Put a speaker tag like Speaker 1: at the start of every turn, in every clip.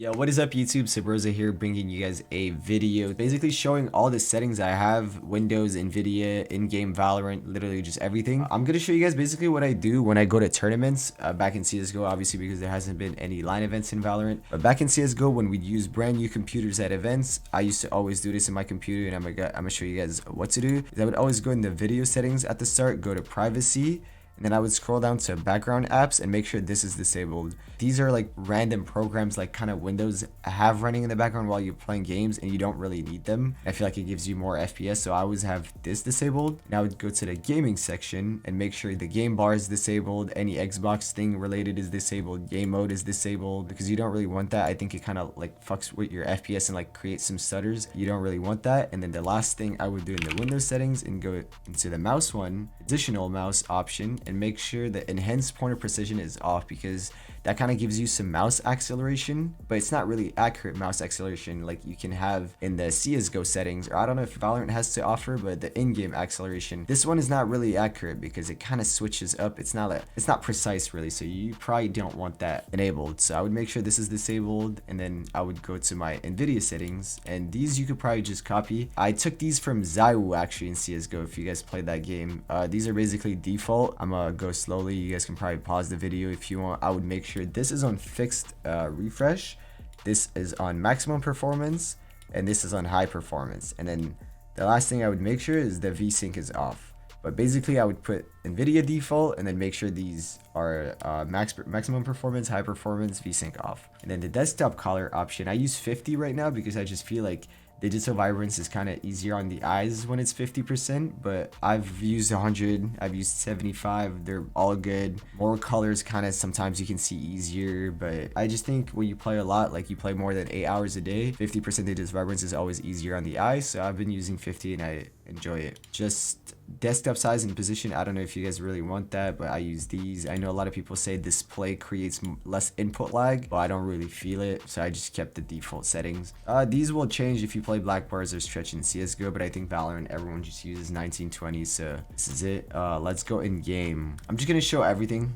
Speaker 1: Yo, what is up YouTube? Subroza here, bringing you guys a video basically showing all the settings I have: Windows, Nvidia, in-game Valorant, literally just everything. I'm gonna show you guys basically what I do when I go to tournaments back in CSGO, obviously because there hasn't been any line events in Valorant. But back in CSGO, when we'd use brand new computers at events, I used to always do this in my computer, and I'm gonna show you guys what to do. I would always go in the video settings at the start, go to privacy, and then I would scroll down to background apps and make sure this is disabled. These are like random programs like kind of Windows have running in the background while you're playing games and you don't really need them. I feel like it gives you more FPS, so I always have this disabled. Now I would go to the gaming section and make sure the game bar is disabled, any Xbox thing related is disabled, game mode is disabled, because you don't really want that. I think it kind of like fucks with your FPS and like creates some stutters. You don't really want that. And then the last thing I would do in the Windows settings and go into the mouse one, additional mouse option, and make sure the enhanced pointer precision is off, because that kind of gives you some mouse acceleration, but it's not really accurate mouse acceleration like you can have in the CSGO settings, or I don't know if Valorant has to offer, but the in-game acceleration. This one is not really accurate because it kind of switches up. It's not precise really, so you probably don't want that enabled. So I would make sure this is disabled, and then I would go to my Nvidia settings, and these you could probably just copy. I took these from Zaiwu actually in CSGO if you guys played that game. These are basically default. I'm gonna go slowly. You guys can probably pause the video if you want. I would make sure this is on fixed refresh, this is on maximum performance, and this is on high performance. And then the last thing I would make sure is the VSync is off. But basically I would put Nvidia default and then make sure these are maximum performance, high performance, VSync off. And then the desktop color option, I use 50 right now because I just feel like digital vibrance is kind of easier on the eyes when it's 50%, but I've used 100, I've used 75, they're all good. More colors kind of sometimes you can see easier, but I just think when you play a lot, like you play more than 8 hours a day, 50% digital vibrance is always easier on the eyes, so I've been using 50 and I enjoy it. Just desktop size and position, I don't know if you guys really want that, but I use these. I know a lot of people say display creates less input lag, but I don't really feel it, so I just kept the default settings. These will change if you play black bars or stretch in CSGO, but I think Valorant everyone just uses 1920, so this is it. Let's go in game. I'm just gonna show everything,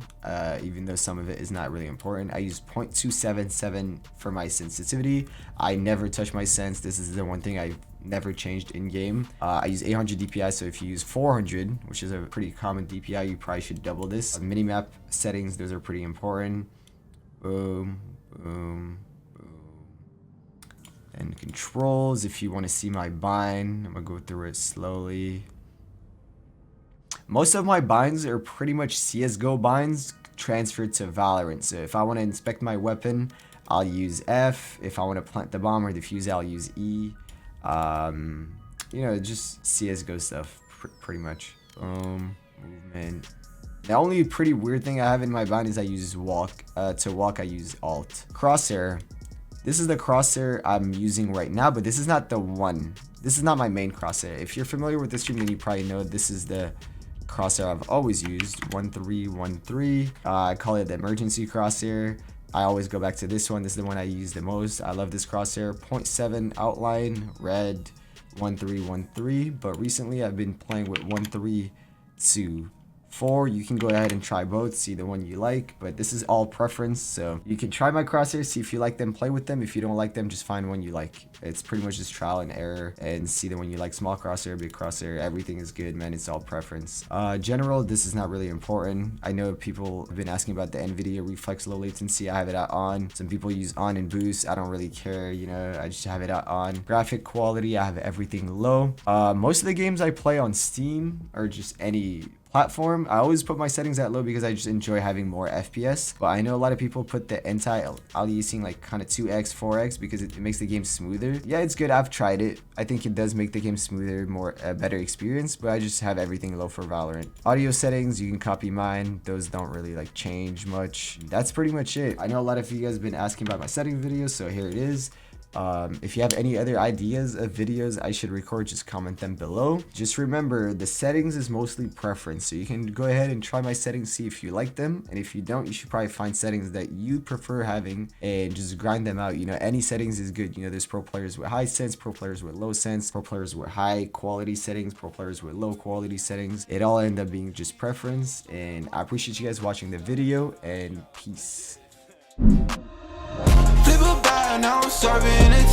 Speaker 1: even though some of it is not really important. I use 0.277 for my sensitivity. I never touch my sense. This is the one thing I never changed in game. I use 800 DPI, so if you use 400, which is a pretty common DPI, you probably should double this. Minimap settings, those are pretty important. Boom, boom, boom. And controls, if you want to see my bind, I'm gonna go through it slowly. Most of my binds are pretty much CSGO binds transferred to Valorant. So if I want to inspect my weapon, I'll use F. If I want to plant the bomb or defuse it, I'll use E. You know, just CSGO stuff, pretty much. Movement. The only pretty weird thing I have in my bind is I use walk. To walk, I use Alt. Crosshair. This is the crosshair I'm using right now, but this is not the one. This is not my main crosshair. If you're familiar with this stream, then you probably know this is the crosshair I've always used. 1313. I call it the emergency crosshair. I always go back to this one. This is the one I use the most. I love this crosshair. 0.7 outline, red, 1313. But recently I've been playing with 1324. You can go ahead and try both, see the one you like, but this is all preference, so you can try my crosshairs, see if you like them, play with them. If you don't like them, just find one you like. It's pretty much just trial and error and see the one you like. Small crosshair, big crosshair, everything is good, man. It's all preference. General, this is not really important. I know people have been asking about the Nvidia reflex low latency. I have it out on. Some people use on and boost. I don't really care, you know, I just have it out on. Graphic quality, I have everything low. Most of the games I play on Steam or just any platform, I always put my settings at low because I just enjoy having more FPS. But I know a lot of people put the anti-aliasing like kind of 2x 4x because it makes the game smoother. Yeah, it's good. I've tried it. I think it does make the game smoother, more better experience, but I just have everything low for Valorant. Audio settings, you can copy mine. Those don't really like change much. That's pretty much it. I know a lot of you guys have been asking about my setting videos, so here it is. If you have any other ideas of videos I should record, just comment them below. Just remember, the settings is mostly preference, so you can go ahead and try my settings, see if you like them, and if you don't, you should probably find settings that you prefer having and just grind them out. You know, any settings is good. You know, there's pro players with high sense, pro players with low sense, pro players with high quality settings, pro players with low quality settings. It all end up being just preference, and I appreciate you guys watching the video, and peace. Flip a
Speaker 2: high, now I'm serving it